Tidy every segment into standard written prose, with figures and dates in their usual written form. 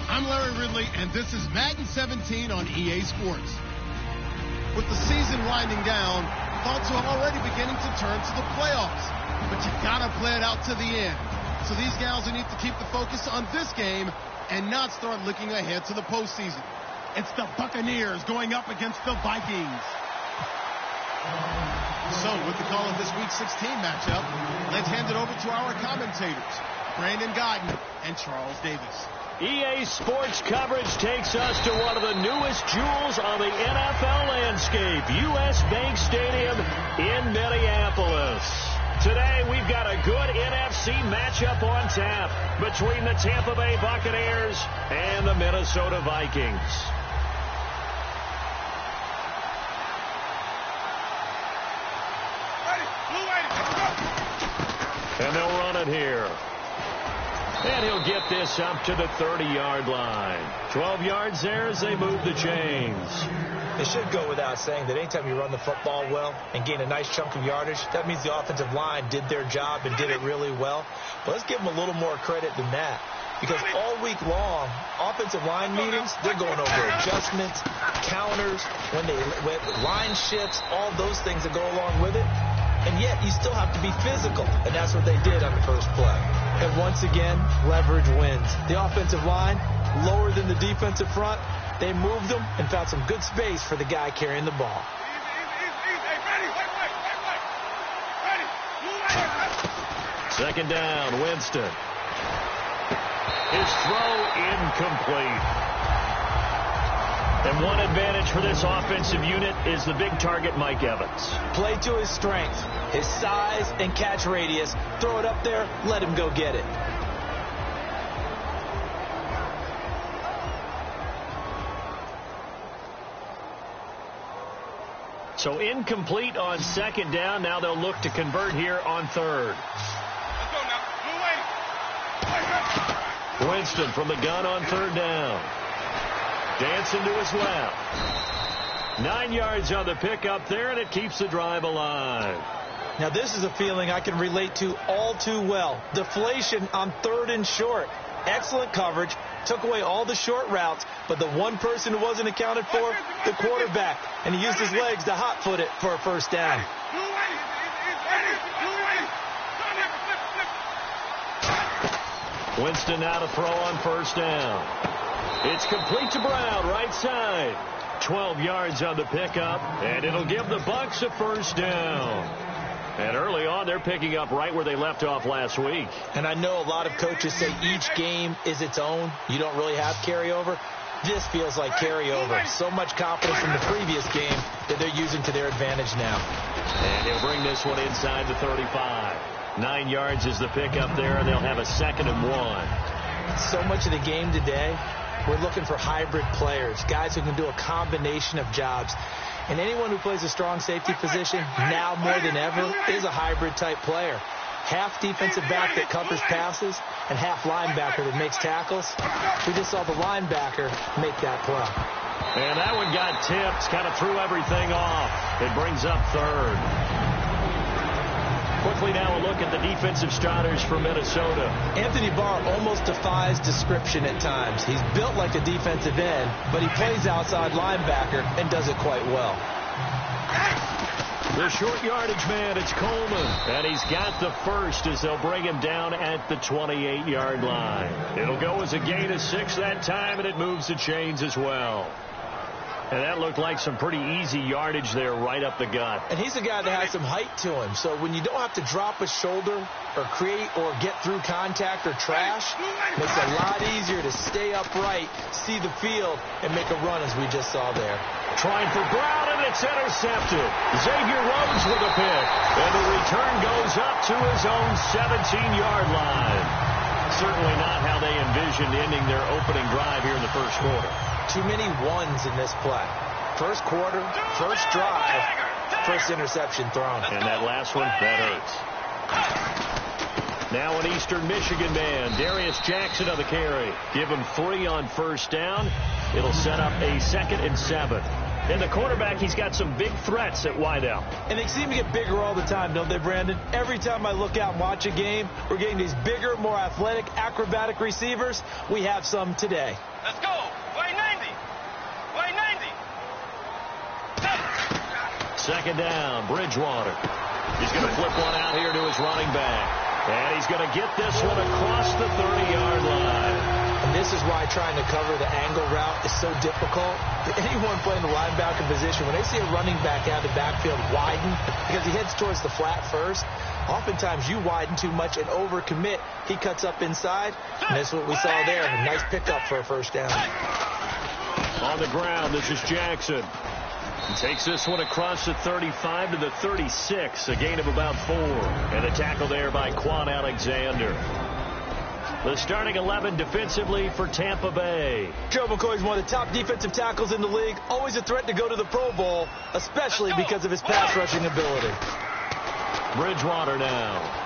I'm Larry Ridley, and this is Madden 17 on EA Sports. With the season winding down, thoughts are already beginning to turn to the playoffs, but you gotta play it out to the end. So these guys will need to keep the focus on this game and not start looking ahead to the postseason. It's the Buccaneers going up against the Vikings. So with the call of this Week 16 matchup, let's hand it over to our commentators, Brandon Guyton and Charles Davis. EA Sports coverage takes us to one of the newest jewels on the NFL landscape, U.S. Bank Stadium in Minneapolis. Today, we've got a good NFC matchup on tap between the Tampa Bay Buccaneers and the Minnesota Vikings. And they'll run it here. And he'll get this up to the 30-yard line. 12 yards there as they move the chains. It should go without saying that anytime you run the football well and gain a nice chunk of yardage, that means the offensive line did their job and did it really well. But let's give them a little more credit than that. Because all week long, offensive line meetings, they're going over adjustments, counters, when line shifts, all those things that go along with it. And yet, you still have to be physical. And that's what they did on the first play. And once again, leverage wins. The offensive line, lower than the defensive front. They moved them and found some good space for the guy carrying the ball. Second down, Winston. His throw incomplete. And one advantage for this offensive unit is the big target, Mike Evans. Play to his strength, his size and catch radius. Throw it up there, let him go get it. So incomplete on second down. Now they'll look to convert here on third. Winston from the gun on third down. Dancing to his left. 9 yards on the pickup there, and it keeps the drive alive. Now, this is a feeling I can relate to all too well. Deflation on third and short. Excellent coverage. Took away all the short routes, but the one person who wasn't accounted for, the quarterback. And he used his legs to hot-foot it for a first down. Winston now to throw on first down. It's complete to Brown, right side. 12 yards on the pickup, and it'll give the Bucs a first down. And early on, they're picking up right where they left off last week. And I know a lot of coaches say each game is its own. You don't really have carryover. This feels like carryover. So much confidence from the previous game that they're using to their advantage now. And he'll bring this one inside the 35. 9 yards is the pickup there, and they'll have a 2nd and 1. So much of the game today, we're looking for hybrid players, guys who can do a combination of jobs. And anyone who plays a strong safety position, now more than ever, is a hybrid-type player. Half defensive back that covers passes and half linebacker that makes tackles. We just saw the linebacker make that play. And that one got tipped, kind of threw everything off. It brings up third. Quickly now a look at the defensive starters for Minnesota. Anthony Barr almost defies description at times. He's built like a defensive end, but he plays outside linebacker and does it quite well. The short yardage man, it's Coleman. And he's got the first as they'll bring him down at the 28-yard line. It'll go as a gain of 6 that time, and it moves the chains as well. And that looked like some pretty easy yardage there right up the gut. And he's a guy that has some height to him. So when you don't have to drop a shoulder or create or get through contact or trash, makes it a lot easier to stay upright, see the field, and make a run as we just saw there. Trying for Brown, and it's intercepted. Xavier Rhodes with a pick. And the return goes up to his own 17-yard line. Certainly not how they envisioned ending their opening drive here in the first quarter. Too many ones in this play. First quarter, first drive, first interception thrown. And that last one, that hurts. Now an Eastern Michigan man, Darius Jackson on the carry. Give him 3 on first down. It'll set up a 2nd and 7. And the quarterback, he's got some big threats at wideout. And they seem to get bigger all the time, don't they, Brandon? Every time I look out and watch a game, we're getting these bigger, more athletic, acrobatic receivers. We have some today. Let's go. Why 90? Why 90? 2nd down, Bridgewater. He's going to flip one out here to his running back. And he's going to get this one across the 30-yard line. And this is why trying to cover the angle route is so difficult. Anyone playing the linebacker position, when they see a running back out of the backfield widen, because he heads towards the flat first, oftentimes you widen too much and overcommit. He cuts up inside, and that's what we saw there. A nice pickup for a first down. On the ground, this is Jackson. He takes this one across the 35 to the 36, a gain of about 4. And a tackle there by Quan Alexander. The starting 11 defensively for Tampa Bay. Joe McCoy's one of the top defensive tackles in the league. Always a threat to go to the Pro Bowl, especially because of his pass rushing ability. Bridgewater now.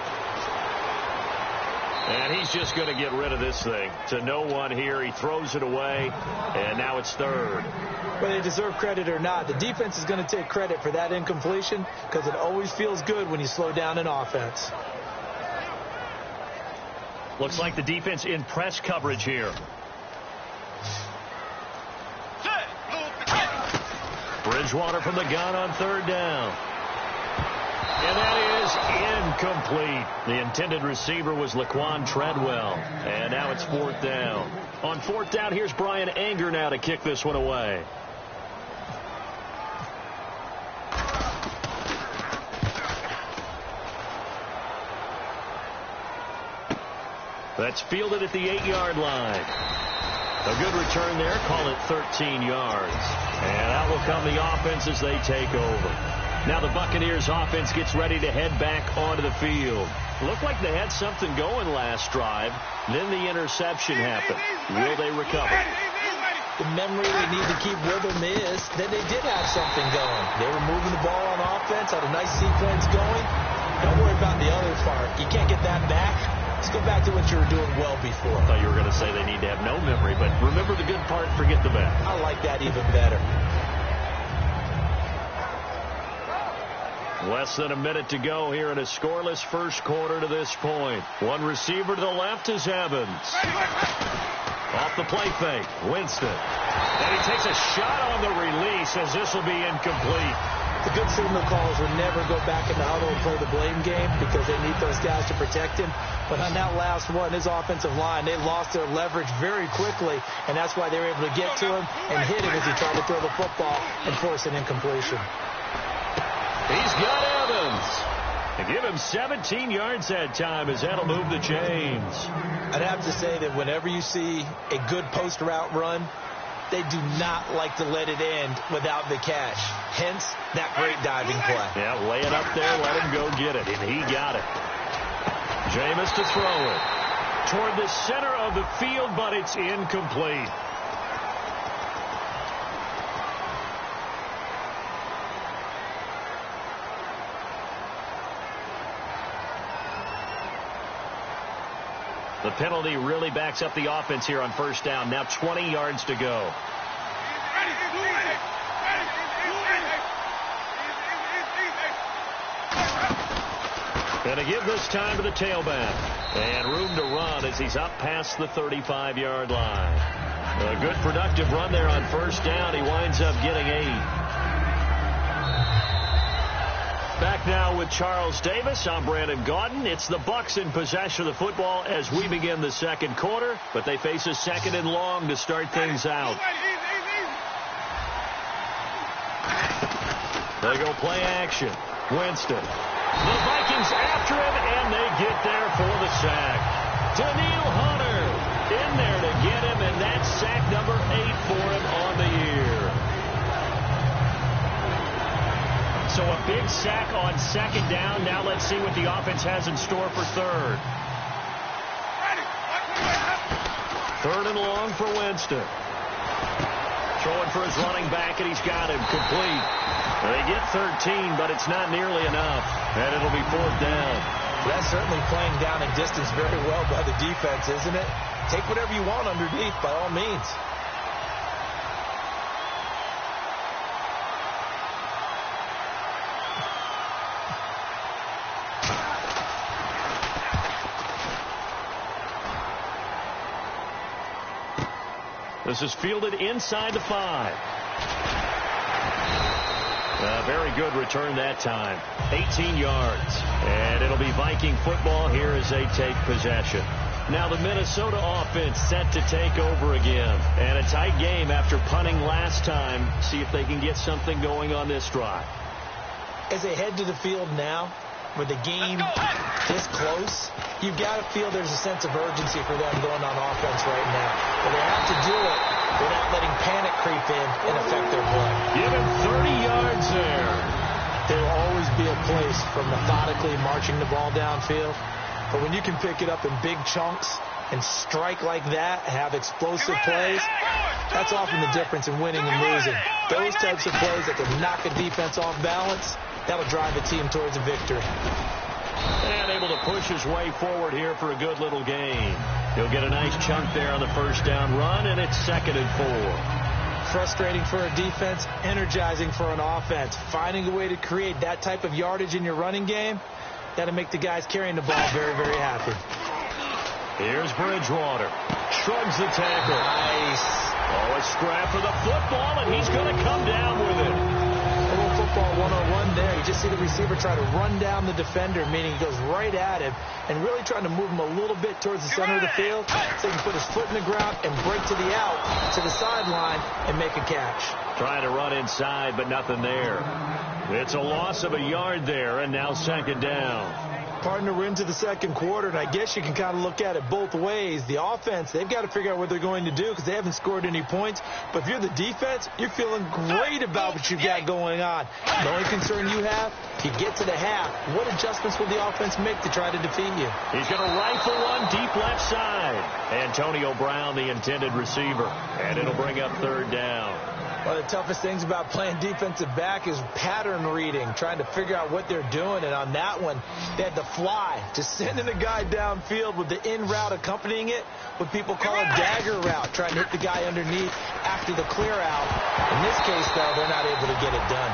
And he's just going to get rid of this thing. To no one here. He throws it away, and now it's 3rd. Whether they deserve credit or not, the defense is going to take credit for that incompletion because it always feels good when you slow down an offense. Looks like the defense in press coverage here. Bridgewater from the gun on 3rd down. And that is incomplete. The intended receiver was Laquan Treadwell. And now it's 4th down. On 4th down, here's Brian Anger now to kick this one away. That's fielded at the 8-yard line. A good return there. Call it 13 yards. And out will come the offense as they take over. Now the Buccaneers offense gets ready to head back onto the field. Looked like they had something going last drive. Then the interception happened. Will they recover? The memory we need to keep with them is that they did have something going. They were moving the ball on offense, had a nice sequence going. Don't worry about the other part. You can't get that back. Let's go back to what you were doing well before. I thought you were going to say they need to have no memory, but remember the good part, forget the bad. I like that even better. Less than a minute to go here in a scoreless first quarter to this point. One receiver to the left is Evans. Off the play fake, Winston. And he takes a shot on the release as this will be incomplete. The good signal callers would never go back in the huddle and play the blame game because they need those guys to protect him. But on that last one, his offensive line, they lost their leverage very quickly, and that's why they were able to get to him and hit him as he tried to throw the football and force an incompletion. He's got Evans. They give him 17 yards that time as that'll move the chains. I'd have to say that whenever you see a good post route run, they do not like to let it end without the catch. Hence, that great diving play. Yeah, lay it up there, let him go get it, and he got it. Jameis to throw it. Toward the center of the field, but it's incomplete. The penalty really backs up the offense here on first down. Now 20 yards to go. And to give this time to the tailback. And room to run as he's up past the 35-yard line. A good productive run there on first down. He winds up getting 8. Back now with Charles Davis. I'm Brandon Gaudin. It's the Bucs in possession of the football as we begin the second quarter, but they face a 2nd and long to start things out. They go play action. Winston. The Vikings after him, and they get there for the sack. Daniil Hunter in there to get him, and that's sack number 8 for him on the year. So a big sack on 2nd down. Now let's see what the offense has in store for 3rd. 3rd and long for Winston. Throwing for his running back, and he's got him complete. They get 13, but it's not nearly enough. And it'll be 4th down. That's certainly playing down and distance very well by the defense, isn't it? Take whatever you want underneath, by all means. This is fielded inside the 5. A very good return that time. 18 yards. And it'll be Viking football here as they take possession. Now the Minnesota offense set to take over again. And a tight game after punting last time. See if they can get something going on this drive. As they head to the field now, with the game this close, you've got to feel there's a sense of urgency for them going on offense right now. But they have to do it without letting panic creep in and affect their play. Give him 30 yards there. There will always be a place for methodically marching the ball downfield. But when you can pick it up in big chunks and strike like that, have explosive plays, that's often the difference in winning and losing. Those types of plays that can knock a defense off balance, that'll drive a team towards a victory. And able to push his way forward here for a good little gain. He'll get a nice chunk there on the first down run, and it's 2nd and 4. Frustrating for a defense, energizing for an offense. Finding a way to create that type of yardage in your running game, that'll make the guys carrying the ball very, very happy. Here's Bridgewater. Shrugs the tackle. Nice. Oh, a scrap for the football, and he's going to come down with it. A little football 101 there. You just see the receiver try to run down the defender, meaning he goes right at him and really trying to move him a little bit towards the center of the field so he can put his foot in the ground and break to the out, to the sideline, and make a catch. Trying to run inside, but nothing there. It's a loss of a yard there, and now 2nd down. Partner, we're into the second quarter, and I guess you can kind of look at it both ways. The offense, they've got to figure out what they're going to do because they haven't scored any points. But if you're the defense, you're feeling great about what you've got going on. The only concern you have, if you get to the half, what adjustments will the offense make to try to defeat you? He's going to rifle one deep left side. Antonio Brown, the intended receiver, and it'll bring up 3rd down. One of the toughest things about playing defensive back is pattern reading, trying to figure out what they're doing. And on that one, they had to fly, just sending a guy downfield with the in route accompanying it, what people call a dagger route, trying to hit the guy underneath after the clear out. In this case, though, they're not able to get it done.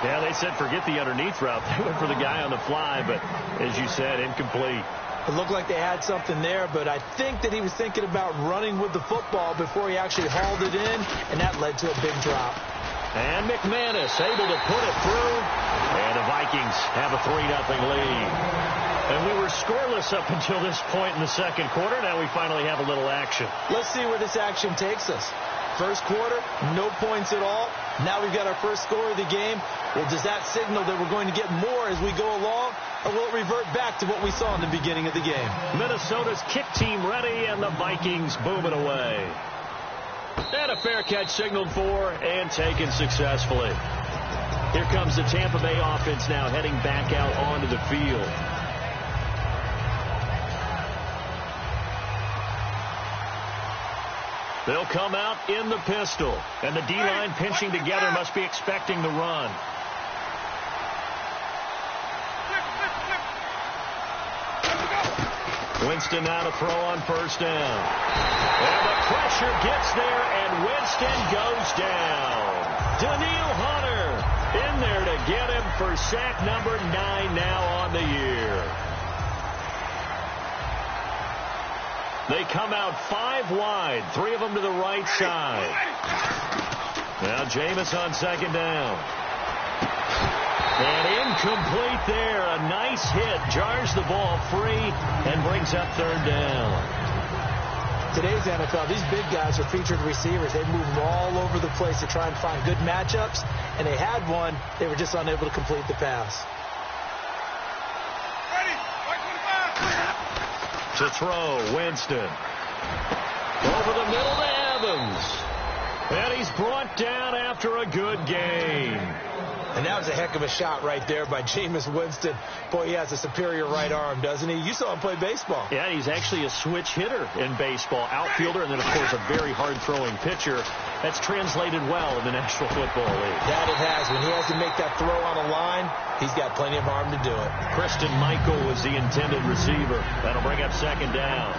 Yeah, they said forget the underneath route. They went for the guy on the fly, but as you said, incomplete. It looked like they had something there, but I think that he was thinking about running with the football before he actually hauled it in, and that led to a big drop. And McManus able to put it through, and the Vikings have a 3-0 lead. And we were scoreless up until this point in the second quarter. Now we finally have a little action. Let's see where this action takes us. First quarter, no points at all. Now we've got our first score of the game. Well, does that signal that we're going to get more as we go along? Or will it revert back to what we saw in the beginning of the game? Minnesota's kick team ready, and the Vikings boom it away. And a fair catch signaled for and taken successfully. Here comes the Tampa Bay offense now heading back out onto the field. They'll come out in the pistol, and the D-line pinching together must be expecting the run. Winston now to throw on first down. And the pressure gets there, and Winston goes down. Daniil Hunter in there to get him for sack number 9 now on the year. They come out 5 wide, 3 of them to the right side. Now Jameis on second down. And incomplete there. A nice hit. Jars the ball free and brings up third down. Today's NFL, these big guys are featured receivers. They move all over the place to try and find good matchups. And they had one. They were just unable to complete the pass. To throw, Winston. Over the middle to Evans. And he's brought down after a good game. And that was a heck of a shot right there by Jameis Winston. Boy, he has a superior right arm, doesn't he? You saw him play baseball. Yeah, he's actually a switch hitter in baseball. Outfielder, and then, of course, a very hard-throwing pitcher. That's translated well in the National Football League. That it has. When he has to make that throw on a line, he's got plenty of arm to do it. Kristen Michael was the intended receiver. That'll bring up second down.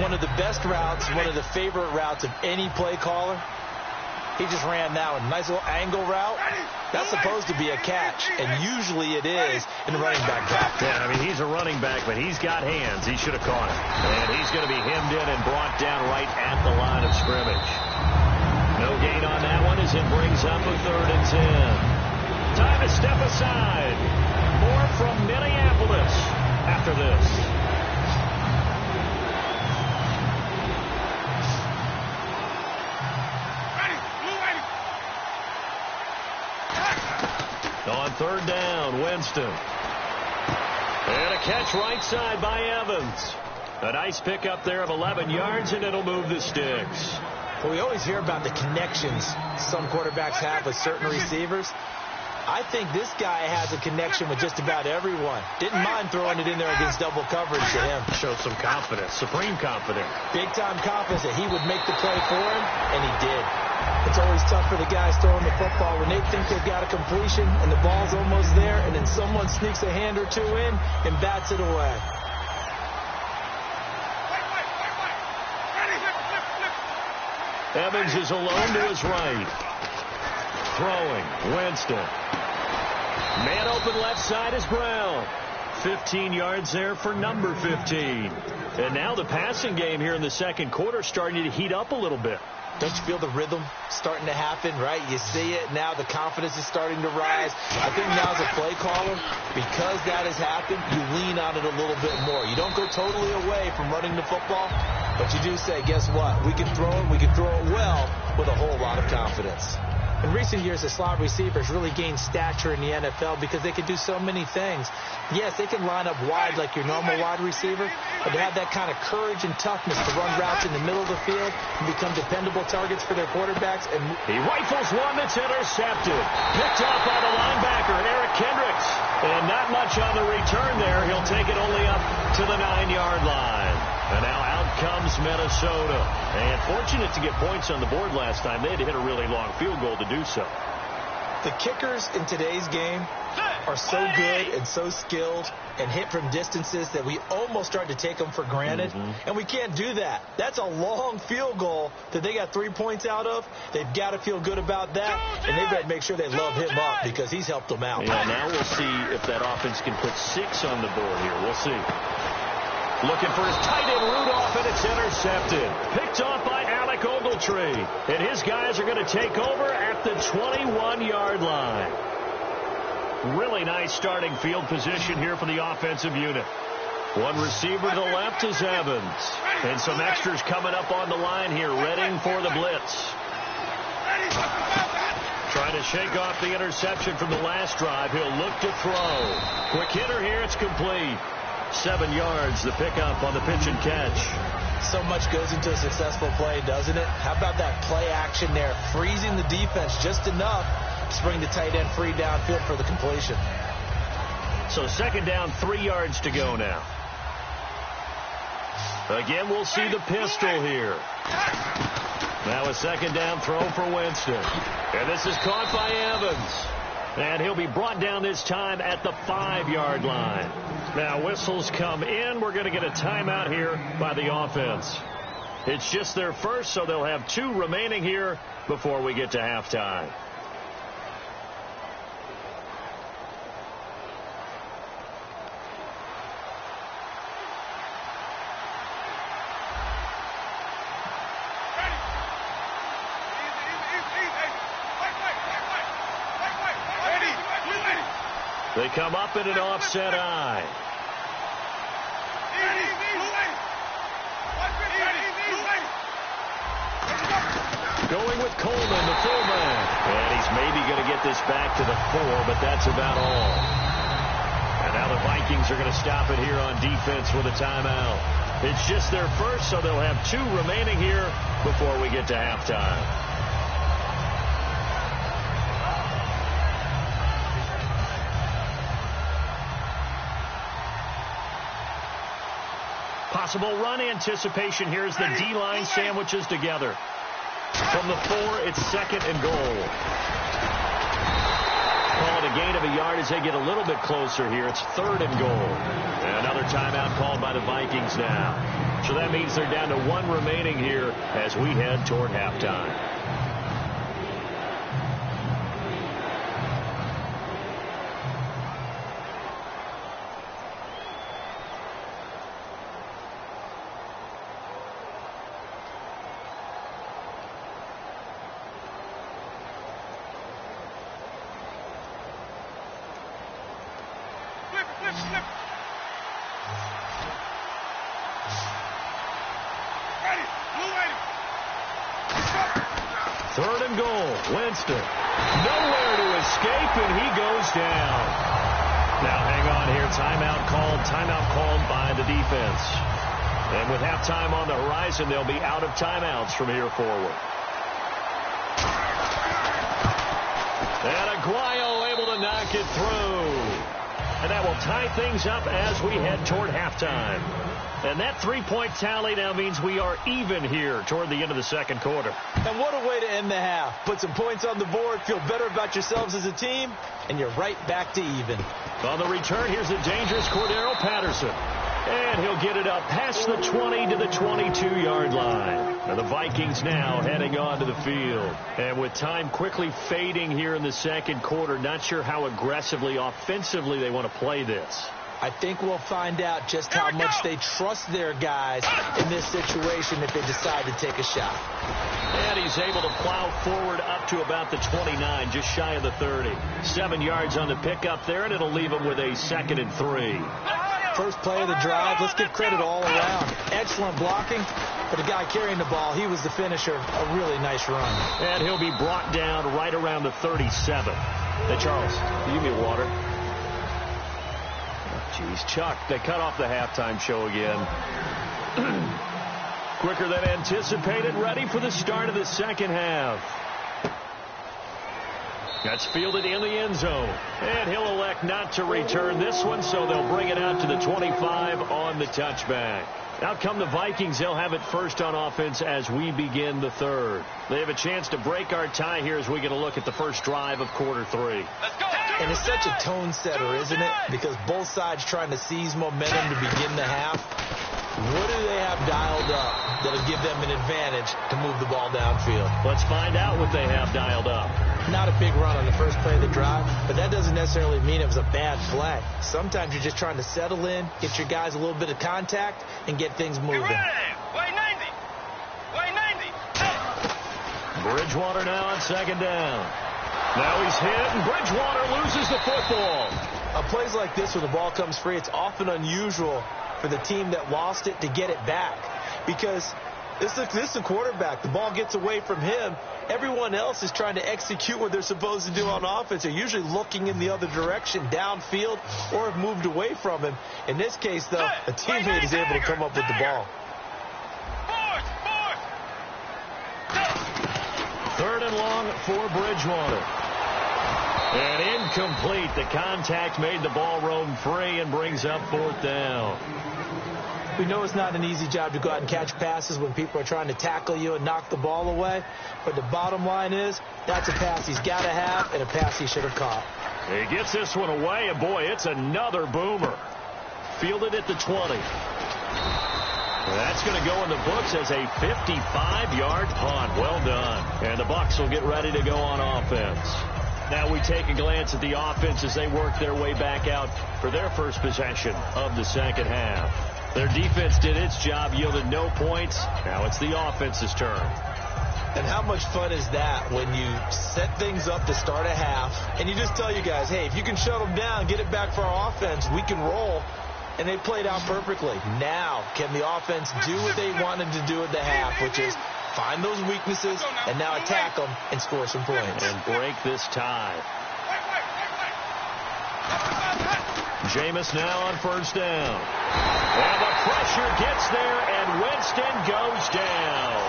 One of the best routes, one of the favorite routes of any play caller. He just ran that one. Nice little angle route. That's supposed to be a catch, and usually it is in the running back back. Yeah, I mean, he's a running back, but he's got hands. He should have caught it. And he's going to be hemmed in and brought down right at the line of scrimmage. No gain on that one as it brings up a 3rd and 10. Time to step aside. More from Minneapolis after this. On 3rd down, Winston. And a catch right side by Evans. A nice pickup there of 11 yards, and it'll move the sticks. Well, we always hear about the connections some quarterbacks have with certain receivers. I think this guy has a connection with just about everyone. Didn't mind throwing it in there against double coverage to him. Showed some confidence, supreme confidence. Big-time confidence that he would make the play for him, and he did. It's always tough for the guys throwing the football when they think they've got a completion and the ball's almost there, and then someone sneaks a hand or two in and bats it away. Evans is alone to his right. Throwing, Winston. Man open left side is Brown. 15 yards there for number 15. And now the passing game here in the second quarter starting to heat up a little bit. Don't you feel the rhythm starting to happen, right? You see it now. The confidence is starting to rise. I think now as a play caller, because that has happened, you lean on it a little bit more. You don't go totally away from running the football, but you do say, guess what? We can throw it. We can throw it well with a whole lot of confidence. In recent years, the slot receivers really gained stature in the NFL because they can do so many things. Yes, they can line up wide like your normal wide receiver, but to have that kind of courage and toughness to run routes in the middle of the field and become dependable targets for their quarterbacks. And he rifles one that's intercepted. Picked off by the linebacker, Eric Kendricks. And not much on the return there. He'll take it only up to the 9-yard line. And now out comes Minnesota. And fortunate to get points on the board last time. They had to hit a really long field goal to do so. The kickers in today's game are so good and so skilled and hit from distances that we almost start to take them for granted. And we can't do that. That's a long field goal that they got 3 points out of. They've got to feel good about that, and they've got to make sure they love him up because he's helped them out. Yeah, now we'll see if that offense can put 6 on the board here. We'll see. Looking for his tight end Rudolph, and it's intercepted. Picked off by Alec Ogletree. And his guys are going to take over at the 21-yard line. Really nice starting field position here for the offensive unit. One receiver to the left is Evans. And some extras coming up on the line here, readying for the blitz. Trying to shake off the interception from the last drive. He'll look to throw. Quick hitter here, it's complete. 7 yards, the pickup on the pitch and catch. So much goes into a successful play, doesn't it? How about that play action there? Freezing the defense just enough to bring the tight end free downfield for the completion. So second down, 3 yards to go now. Again, we'll see the pistol here. Now a second down throw for Winston. And this is caught by Evans. And he'll be brought down this time at the 5-yard line. Now whistles come in. We're going to get a timeout here by the offense. It's just their first, so they'll have 2 remaining here before we get to halftime. They come up in an offset eye. Going with Coleman, the fullback. And he's maybe going to get this back to the 4, but that's about all. And now the Vikings are going to stop it here on defense with a timeout. It's just their first, so they'll have 2 remaining here before we get to halftime. Possible run anticipation here as the D-line sandwiches together. From the 4, it's 2nd and goal. Call it a gain of a yard as they get a little bit closer here. It's 3rd and goal. And another timeout called by the Vikings now. So that means they're down to 1 remaining here as we head toward halftime. Winston, nowhere to escape, and he goes down. Now, hang on here. Timeout called by the defense. And with halftime on the horizon, they'll be out of timeouts from here forward. And Aguayo able to knock it through. And that will tie things up as we head toward halftime. And that 3-point tally now means we are even here toward the end of the second quarter. And what a way to end the half. Put some points on the board, feel better about yourselves as a team, and you're right back to even. On the return, here's the dangerous Cordero Patterson. And he'll get it up past the 20 to the 22-yard line. And the Vikings now heading onto the field. And with time quickly fading here in the second quarter, not sure how aggressively, offensively they want to play this. I think we'll find out just how much they trust their guys in this situation if they decide to take a shot. And he's able to plow forward up to about the 29, just shy of the 30. 7 yards on the pickup there, and it'll leave him with a 2nd and 3. First play of the drive, let's give credit all around. Excellent blocking, but the guy carrying the ball, he was the finisher. A really nice run. And he'll be brought down right around the 37. Hey, Charles, can you give me water? Jeez, Chuck, they cut off the halftime show again. Quicker than anticipated, ready for the start of the second half. That's fielded in the end zone. And he'll elect not to return this one, so they'll bring it out to the 25 on the touchback. Out come the Vikings. They'll have it first on offense as we begin the third. They have a chance to break our tie here as we get a look at the first drive of quarter 3. Let's go. And it's such a tone setter, isn't it? Because both sides trying to seize momentum to begin the half. What do they have dialed up that'll give them an advantage to move the ball downfield? Let's find out what they have dialed up. Not a big run on the first play of the drive, but that doesn't necessarily mean it was a bad play. Sometimes you're just trying to settle in, get your guys a little bit of contact, and get things moving. Way 90. Way 90. Bridgewater now on second down. Now he's hit, and Bridgewater loses the football. On plays like this where the ball comes free, it's often unusual for the team that lost it to get it back. Because this is a quarterback. The ball gets away from him. Everyone else is trying to execute what they're supposed to do on offense. They're usually looking in the other direction, downfield, or have moved away from him. In this case, though, a teammate is able to come up with the ball. Third and long for Bridgewater. And incomplete. The contact made the ball roam free and brings up 4th down. We know it's not an easy job to go out and catch passes when people are trying to tackle you and knock the ball away. But the bottom line is, that's a pass he's got to have and a pass he should have caught. He gets this one away, and boy, it's another boomer. Fielded at the 20. That's going to go in the books as a 55-yard punt. Well done. And the Bucs will get ready to go on offense. Now we take a glance at the offense as they work their way back out for their first possession of the second half. Their defense did its job, yielded no points. Now it's the offense's turn. And how much fun is that when you set things up to start a half and you just tell you guys, hey, if you can shut them down, get it back for our offense, we can roll. And they played out perfectly. Now, can the offense do what they wanted to do at the half, which is find those weaknesses and now attack them and score some points. And break this tie. Jameis now on first down. And the pressure gets there, and Winston goes down.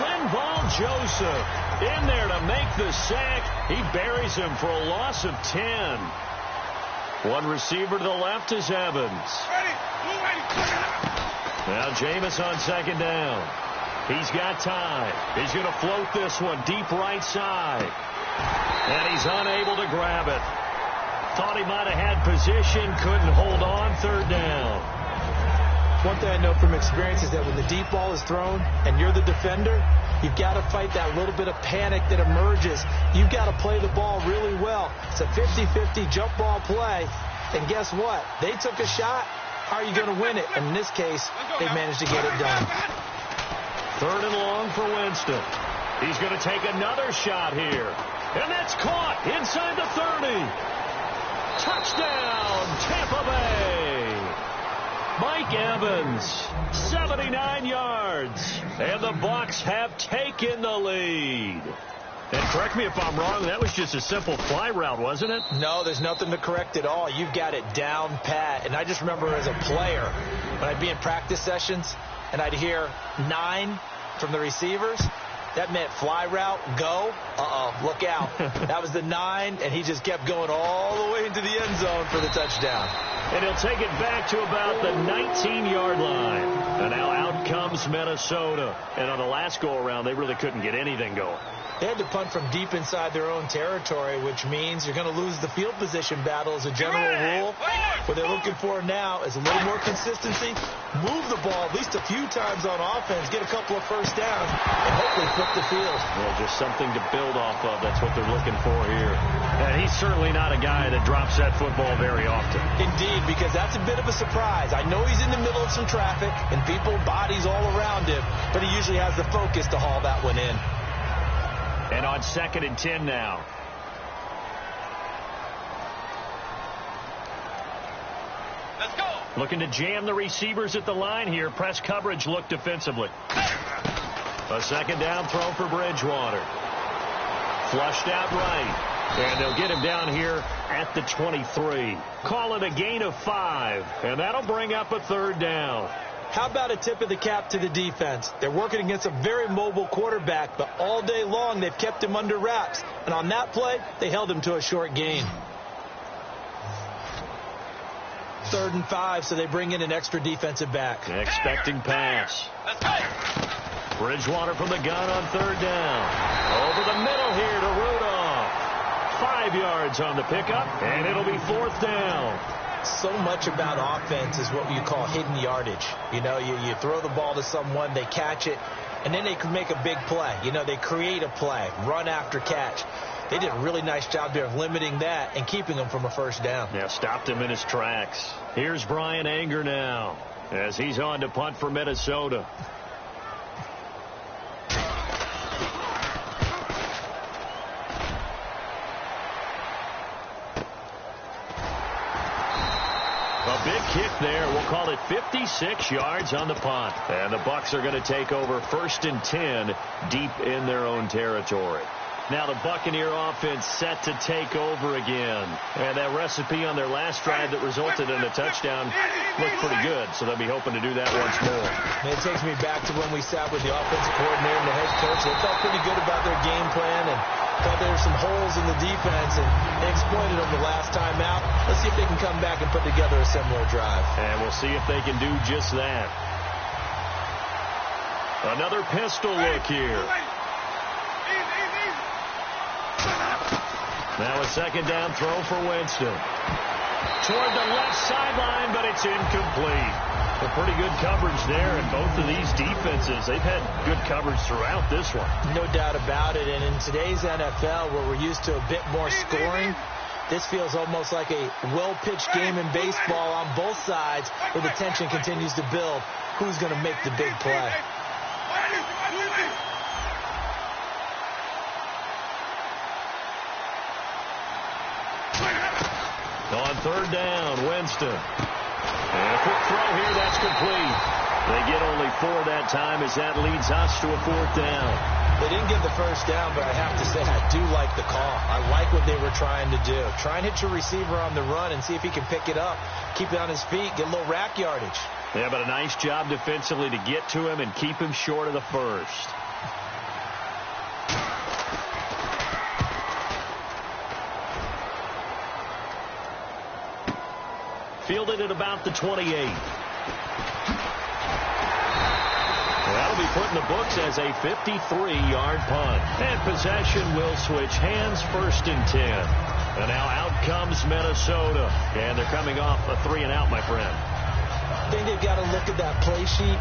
Linval Joseph in there to make the sack. He buries him for a loss of 10. One receiver to the left is Evans. Now Jameis on second down. He's got time. He's going to float this one deep right side. And he's unable to grab it. Thought he might have had position, couldn't hold on. Third down. One thing I know from experience is that when the deep ball is thrown and you're the defender, you've got to fight that little bit of panic that emerges. You've got to play the ball really well. It's a 50-50 jump ball play. And guess what? They took a shot. How are you going to win it? And in this case, they managed to get it done. Third and long for Winston. He's going to take another shot here. And that's caught inside the 30. Touchdown, Tampa Bay. Mike Evans, 79 yards. And the Bucs have taken the lead. And correct me if I'm wrong, that was just a simple fly route, wasn't it? No, there's nothing to correct at all. You've got it down pat. And I just remember as a player, when I'd be in practice sessions and I'd hear 9 from the receivers, that meant fly route, go. Look out. That was the 9, and he just kept going all the way into the end zone for the touchdown. And he'll take it back to about the 19-yard line. And now out comes Minnesota. And on the last go-around, they really couldn't get anything going. They had to punt from deep inside their own territory, which means you're going to lose the field position battle as a general rule. What they're looking for now is a little more consistency, move the ball at least a few times on offense, get a couple of first downs, and hopefully flip the field. Well, just something to build off of. That's what they're looking for here. And he's certainly not a guy that drops that football very often. Indeed, because that's a bit of a surprise. I know he's in the middle of some traffic and people, bodies all around him, but he usually has the focus to haul that one in. And on 2nd and 10 now. Let's go. Looking to jam the receivers at the line here. Press coverage look defensively. A 2nd down throw for Bridgewater. Flushed out right. And they'll get him down here at the 23. Call it a gain of 5. And that'll bring up a 3rd down. How about a tip of the cap to the defense? They're working against a very mobile quarterback, but all day long they've kept him under wraps. And on that play, they held him to a short gain. 3rd and 5, so they bring in an extra defensive back. Expecting pass. Let's go. Bridgewater from the gun on 3rd down. Over the middle here to Rudolph. 5 yards on the pickup, and it'll be 4th down. So much about offense is what you call hidden yardage. You know, you throw the ball to someone, they catch it, and then they can make a big play. You know, they create a play, run after catch. They did a really nice job there of limiting that and keeping him from a 1st down. Yeah, stopped him in his tracks. Here's Brian Anger now as he's on to punt for Minnesota. A big kick there. We'll call it 56 yards on the punt. And the Bucs are going to take over 1st and 10 deep in their own territory. Now the Buccaneer offense set to take over again. And that recipe on their last drive that resulted in a touchdown looked pretty good. So they'll be hoping to do that once more. And it takes me back to when we sat with the offensive coordinator and the head coach. They felt pretty good about their game plan and thought there were some holes in the defense, and they exploited them the last time out. Let's see if they can come back and put together a similar drive. And we'll see if they can do just that. Another pistol look here. Now a 2nd down throw for Winston. Toward the left sideline, but it's incomplete. A pretty good coverage there, and both of these defenses, they've had good coverage throughout this one. No doubt about it, and in today's NFL, where we're used to a bit more scoring, this feels almost like a well-pitched game in baseball on both sides, where the tension continues to build. Who's going to make the big play? On 3rd down, Winston. And a quick throw here, that's complete. They get only 4 that time as that leads us to a 4th down. They didn't get the 1st down, but I have to say I do like the call. I like what they were trying to do. Try and hit your receiver on the run and see if he can pick it up. Keep it on his feet, get a little rack yardage. Yeah, but a nice job defensively to get to him and keep him short of the 1st. Fielded at about the 28. That'll be put in the books as a 53-yard punt. And possession will switch hands, 1st and 10. And now out comes Minnesota. And they're coming off a 3-and-out, my friend. I think they've got to look at that play sheet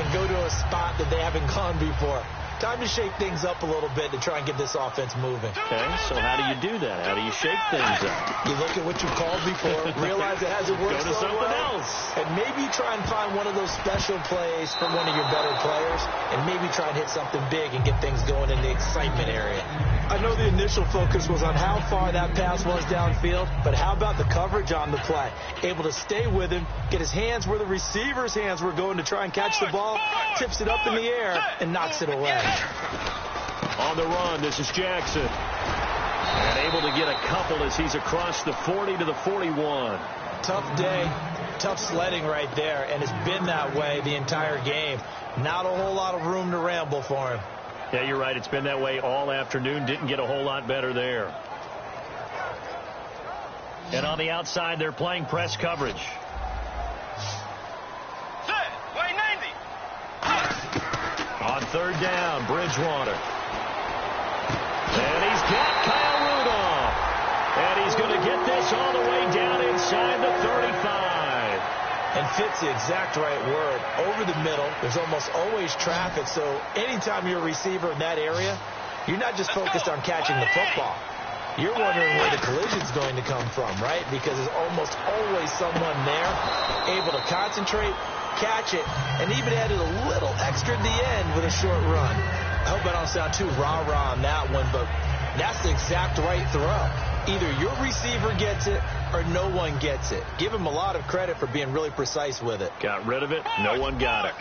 and go to a spot that they haven't gone before. Time to shake things up a little bit to try and get this offense moving. Okay, so how do you do that? How do you shake things up? You look at what you called before, realize it hasn't worked Go to so something well, else. and maybe try and find one of those special plays from one of your better players, and maybe try and hit something big and get things going in the excitement area. I know the initial focus was on how far that pass was downfield, but how about the coverage on the play? Able to stay with him, get his hands where the receiver's hands were going to try and catch the ball, tips it up in the air, and knocks it away. On the run, this is Jackson. And able to get a couple as he's across the 40 to the 41. Tough day, tough sledding right there, and it's been that way the entire game. Not a whole lot of room to ramble for him. Yeah, you're right. It's been that way all afternoon. Didn't get a whole lot better there. And on the outside, they're playing press coverage. On 3rd down, Bridgewater. And he's got Kyle Rudolph. And he's going to get this all the way down inside the 35. And fits the exact right word. Over the middle, there's almost always traffic, so anytime you're a receiver in that area, you're not just focused on catching the football. You're wondering where the collision's going to come from, right? Because there's almost always someone there able to concentrate, catch it, and even added a little extra at the end with a short run. I hope I don't sound too rah-rah on that one, but that's the exact right throw. Either your receiver gets it or no one gets it. Give him a lot of credit for being really precise with it. Got rid of it. No one got it.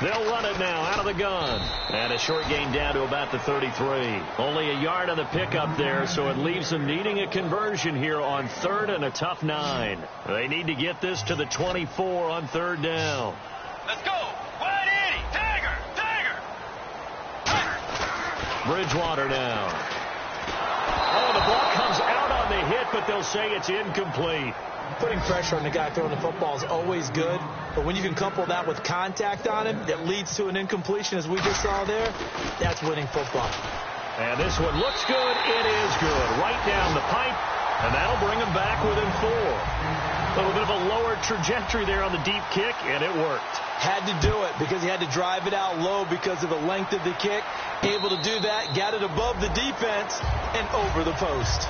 They'll run it now out of the gun. And a short gain down to about the 33. Only a yard on the pickup there, so it leaves them needing a conversion here on 3rd and a tough 9. They need to get this to the 24 on 3rd down. Let's go. 180. Tiger. Bridgewater now. Oh, the ball comes out on the hit, but they'll say it's incomplete. Putting pressure on the guy throwing the football is always good, but when you can couple that with contact on him that leads to an incompletion, as we just saw there, that's winning football. And this one looks good. It is good. Right down the pipe, and that'll bring him back within 4. A little bit of a lower trajectory there on the deep kick, and it worked. Had to do it because he had to drive it out low because of the length of the kick. Able to do that, got it above the defense and over the post.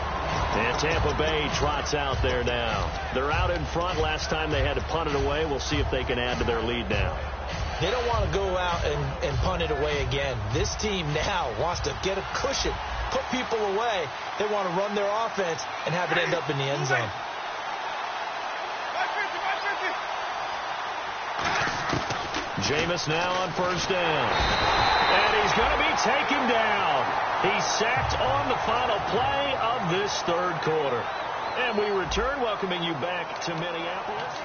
And Tampa Bay trots out there now. They're out in front. Last time they had to punt it away. We'll see if they can add to their lead now. They don't want to go out and punt it away again. This team now wants to get a cushion, put people away. They want to run their offense and have it end up in the end zone. Jameis now on 1st down. And he's going to be taken down. He's sacked on the final play of this 3rd quarter. And we return, welcoming you back to Minneapolis.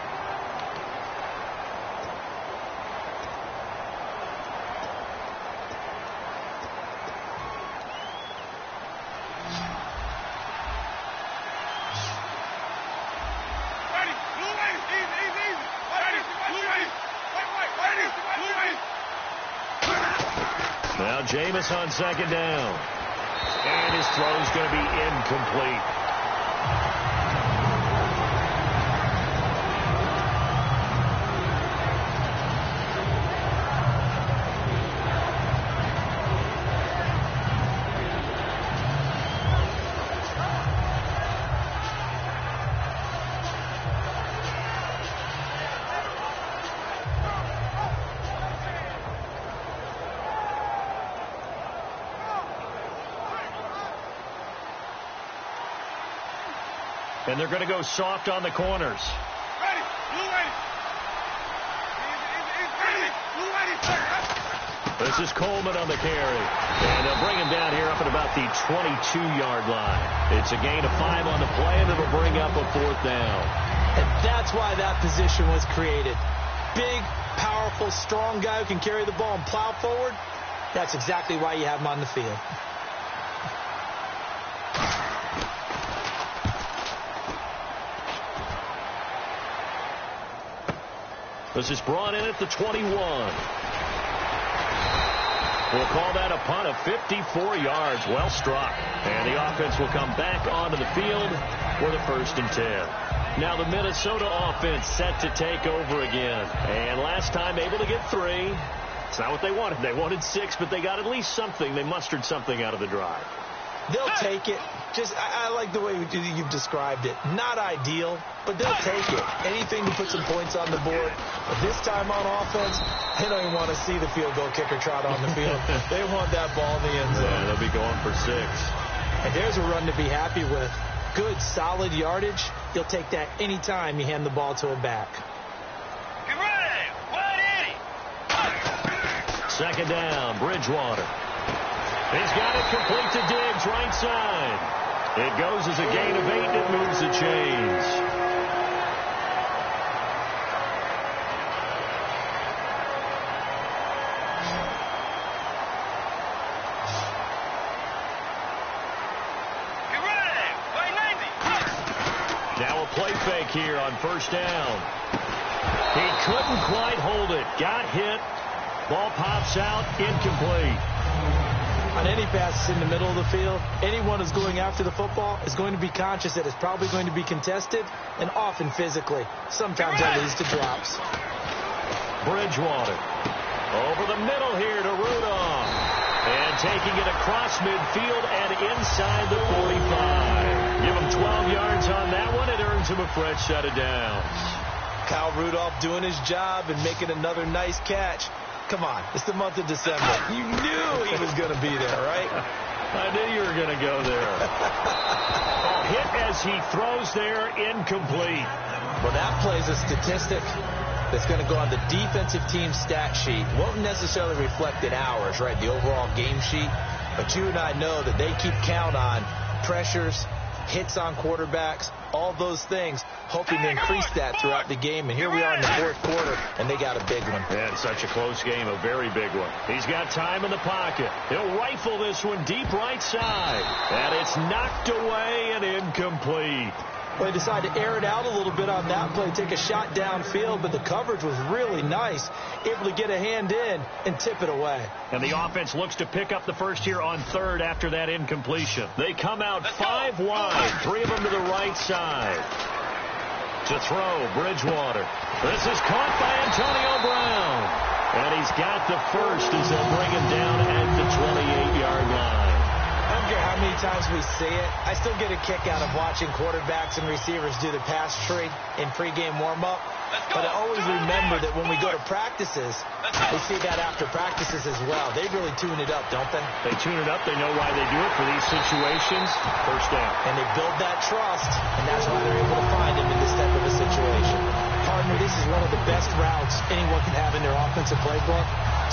Now Jameis on 2nd down. And his throw's going to be incomplete. And they're going to go soft on the corners. This is Coleman on the carry. And they'll bring him down here up at about the 22-yard line. It's a gain of 5 on the play, and it'll bring up a 4th down. And that's why that position was created. Big, powerful, strong guy who can carry the ball and plow forward. That's exactly why you have him on the field. This is brought in at the 21. We'll call that a punt of 54 yards. Well struck. And the offense will come back onto the field for the 1st and 10. Now the Minnesota offense set to take over again. And last time able to get 3. It's not what they wanted. They wanted 6, but they got at least something. They mustered something out of the drive. They'll take it. I like the way you've described it. Not ideal, but they'll take it. Anything to put some points on the board. But this time on offense, they don't even want to see the field goal kicker trot on the field. They want that ball in the end zone. Yeah, they'll be going for 6. And there's a run to be happy with. Good, solid yardage. You'll take that any time you hand the ball to a back. Get ready. 180. 2nd down, Bridgewater. He's got it complete to Diggs, right side. It goes as a gain of 8, and it moves the chains. Get ready. 190. Now a play fake here on 1st down. He couldn't quite hold it. Got hit. Ball pops out, incomplete. On any passes in the middle of the field, anyone who's going after the football is going to be conscious that it's probably going to be contested and often physically. Sometimes that leads to drops. Bridgewater over the middle here to Rudolph. And taking it across midfield and inside the 45. Give him 12 yards on that one. It earns him a fresh set of downs. Kyle Rudolph doing his job and making another nice catch. Come on, it's the month of December. You knew he was going to be there, right? I knew you were going to go there. Hit as he throws there, incomplete. Well, that plays a statistic that's going to go on the defensive team stat sheet. Won't necessarily reflect in ours, right, the overall game sheet. But you and I know that they keep count on pressures, hits on quarterbacks, all those things, hoping to increase that throughout the game. And here we are in the 4th quarter, and they got a big one. Yeah, it's such a close game, a very big one. He's got time in the pocket. He'll rifle this one deep right side. And it's knocked away and incomplete. Well, they decided to air it out a little bit on that play, take a shot downfield, but the coverage was really nice, able to get a hand in and tip it away. And the offense looks to pick up the first here on 3rd after that incompletion. They come out 5 wide, 3 of them to the right side. To throw, Bridgewater. This is caught by Antonio Brown. And he's got the first as they'll bring him down at the 28-yard line. I don't care how many times we see it. I still get a kick out of watching quarterbacks and receivers do the pass tree in pregame warm-up. But I always remember that when we go to practices, we see that after practices as well. They really tune it up, don't they? They tune it up. They know why they do it for these situations. 1st down. And they build that trust, and that's why they're able to find him in this type of a situation. Partner, this is one of the best routes anyone can have in their offensive playbook.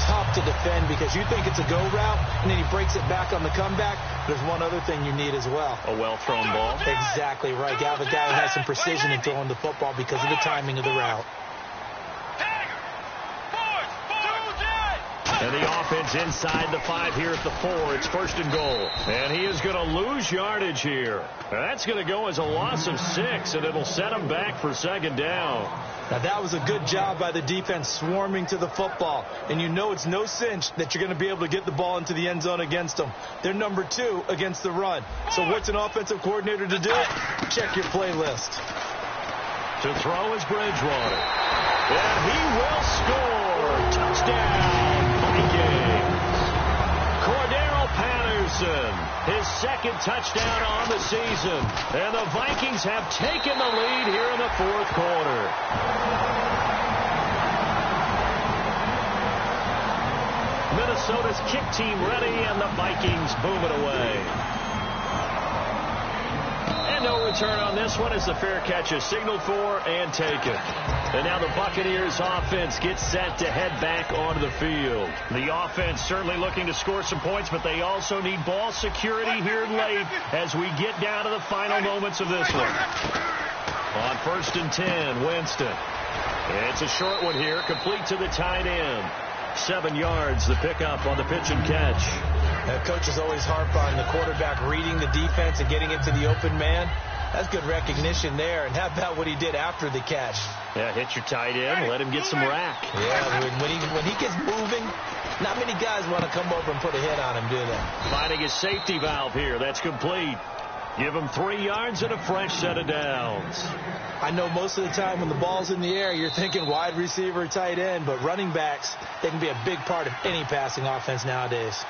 Tough to defend because you think it's a go route, and then he breaks it back on the comeback. There's one other thing you need as well. A well-thrown ball. Exactly right. You have a guy who has some precision in throwing the football because of the timing of the route. And the offense inside the 5 here at the 4. It's 1st and goal. And he is going to lose yardage here. That's going to go as a loss of 6, and it'll set him back for 2nd down. Now, that was a good job by the defense swarming to the football. And you know it's no cinch that you're going to be able to get the ball into the end zone against them. They're number 2 against the run. So what's an offensive coordinator to do? Check your playlist. To throw is Bridgewater. And he will score. Touchdown. Cordero Patterson, his 2nd touchdown on the season. And the Vikings have taken the lead here in the 4th quarter. Minnesota's kick team ready, and the Vikings boom it away. And no return on this one as the fair catch is signaled for and taken. And now the Buccaneers offense gets set to head back onto the field. The offense certainly looking to score some points, but they also need ball security here late as we get down to the final moments of this one. On 1st and 10, Winston. It's a short one here, complete to the tight end. 7 yards, the pickup on the pitch and catch. Coaches always harp on the quarterback reading the defense and getting into the open man. That's good recognition there. And how about what he did after the catch? Yeah, hit your tight end, let him get some rack. Yeah, when he gets moving, not many guys want to come over and put a hit on him, do they? Finding his safety valve here. That's complete. Give him 3 yards and a fresh set of downs. I know most of the time when the ball's in the air, you're thinking wide receiver, tight end, but running backs, they can be a big part of any passing offense nowadays.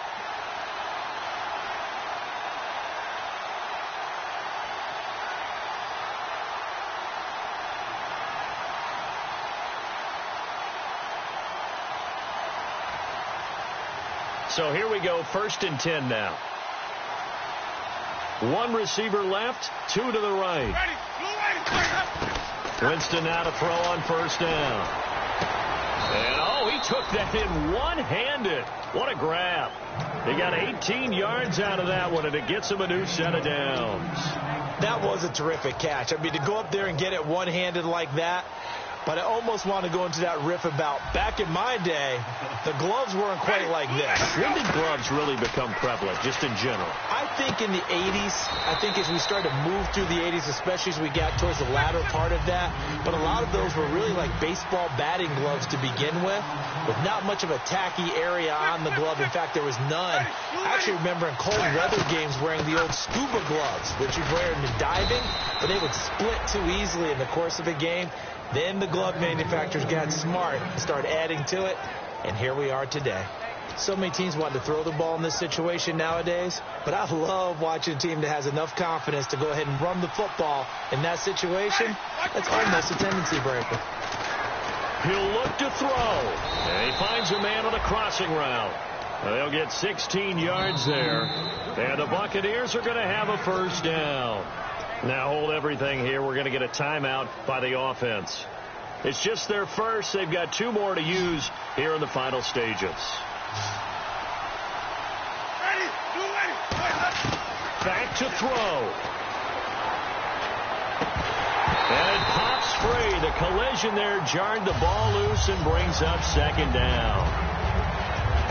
So here we go, 1st and 10 now. 1 receiver left, 2 to the right. Winston now to throw on 1st down. And, he took that in one-handed. What a grab. He got 18 yards out of that one, and it gets him a new set of downs. That was a terrific catch. I mean, to go up there and get it one-handed like that, but I almost want to go into that riff about back in my day, the gloves weren't quite like this. When did gloves really become prevalent, just in general? I think in the 80s, I think as we started to move through the 80s, especially as we got towards the latter part of that, but a lot of those were really like baseball batting gloves to begin with not much of a tacky area on the glove. In fact, there was none. I actually remember in cold weather games wearing the old scuba gloves, which you'd wear in the diving, but they would split too easily in the course of a game. Then the glove manufacturers got smart and started adding to it, and here we are today. So many teams want to throw the ball in this situation nowadays, but I love watching a team that has enough confidence to go ahead and run the football in that situation. That's almost a tendency breaker. He'll look to throw, and he finds a man on a crossing route. They'll get 16 yards there, and the Buccaneers are going to have a 1st down. Now hold everything here. We're going to get a timeout by the offense. It's just their first. They've got 2 more to use here in the final stages. Back to throw. And it pops free. The collision there jarred the ball loose and brings up 2nd down.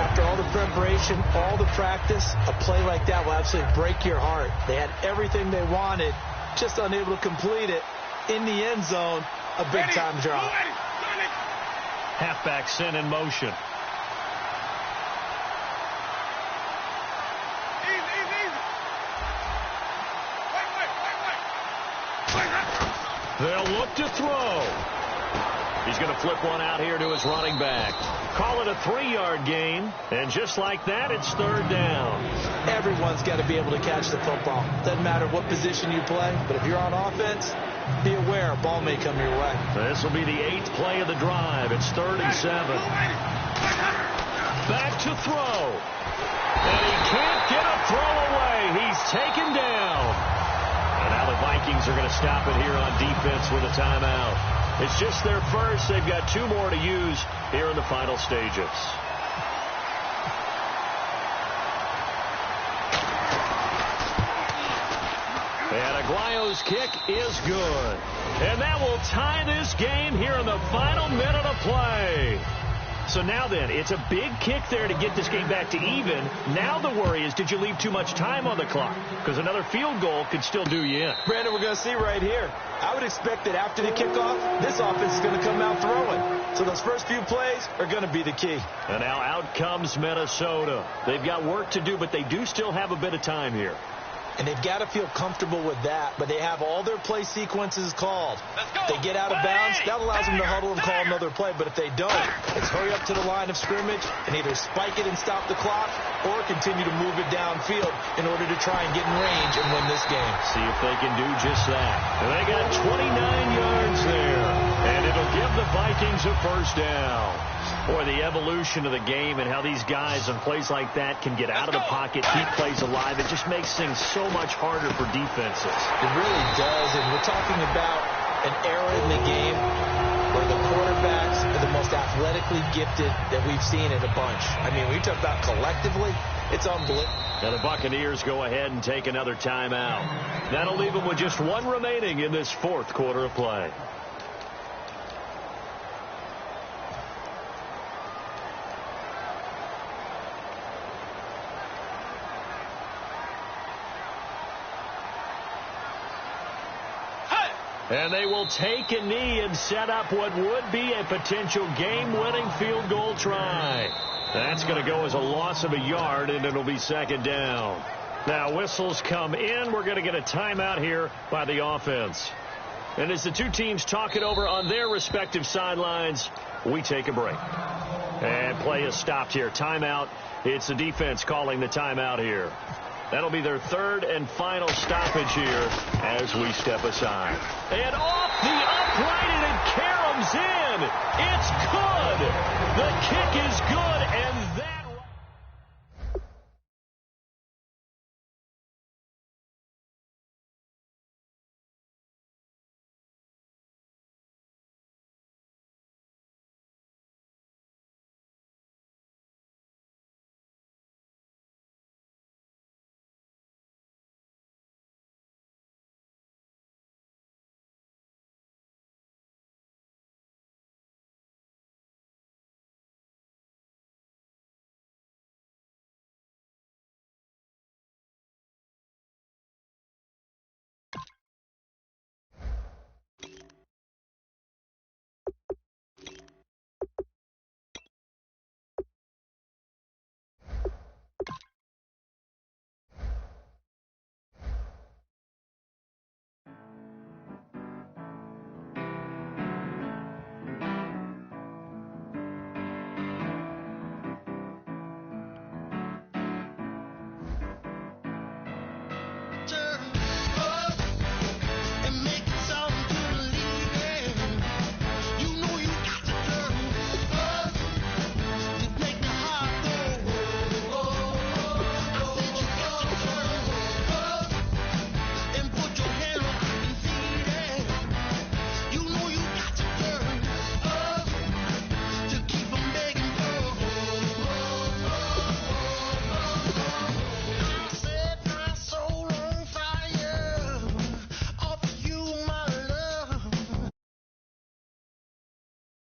After all the preparation, all the practice, a play like that will absolutely break your heart. They had everything they wanted, just unable to complete it. In the end zone, a big-time drop. Halfback sent in motion. They'll look to throw. He's going to flip one out here to his running back. Call it a 3-yard gain, and just like that, it's 3rd down. Everyone's got to be able to catch the football. Doesn't matter what position you play, but if you're on offense, be aware a ball may come your way. This will be the 8th play of the drive. It's 3rd and 7. Back to throw. And he can't get a throw away. He's taken down. And now the Vikings are going to stop it here on defense with a timeout. It's just their first. They've got 2 more to use here in the final stages. And Aguayo's kick is good. And that will tie this game here in the final minute of play. So now then, it's a big kick there to get this game back to even. Now the worry is, did you leave too much time on the clock? Because another field goal could still do you in. Brandon, we're going to see right here. I would expect that after the kickoff, this offense is going to come out throwing. So those first few plays are going to be the key. And now out comes Minnesota. They've got work to do, but they do still have a bit of time here. And they've got to feel comfortable with that, but they have all their play sequences called. If they get out of bounds, that allows them to huddle and call another play. But if they don't, it's hurry up to the line of scrimmage and either spike it and stop the clock or continue to move it downfield in order to try and get in range and win this game. See if they can do just that. And they got 29 yards there, and it'll give the Vikings a 1st down. Boy, the evolution of the game and how these guys on plays like that can get out of the pocket, keep plays alive, it just makes things so much harder for defenses. It really does, and we're talking about an era in the game where the quarterbacks are the most athletically gifted that we've seen in a bunch. I mean, when you talk about collectively, it's unbelievable. Now the Buccaneers go ahead and take another timeout. That'll leave them with just 1 remaining in this 4th quarter of play. And they will take a knee and set up what would be a potential game-winning field goal try. That's going to go as a loss of a yard, and it'll be second down. Now, whistles come in. We're going to get a timeout here by the offense. And as the two teams talk it over on their respective sidelines, we take a break. And play is stopped here. Timeout. It's the defense calling the timeout here. That'll be their third and final stoppage here as we step aside. And off the upright, and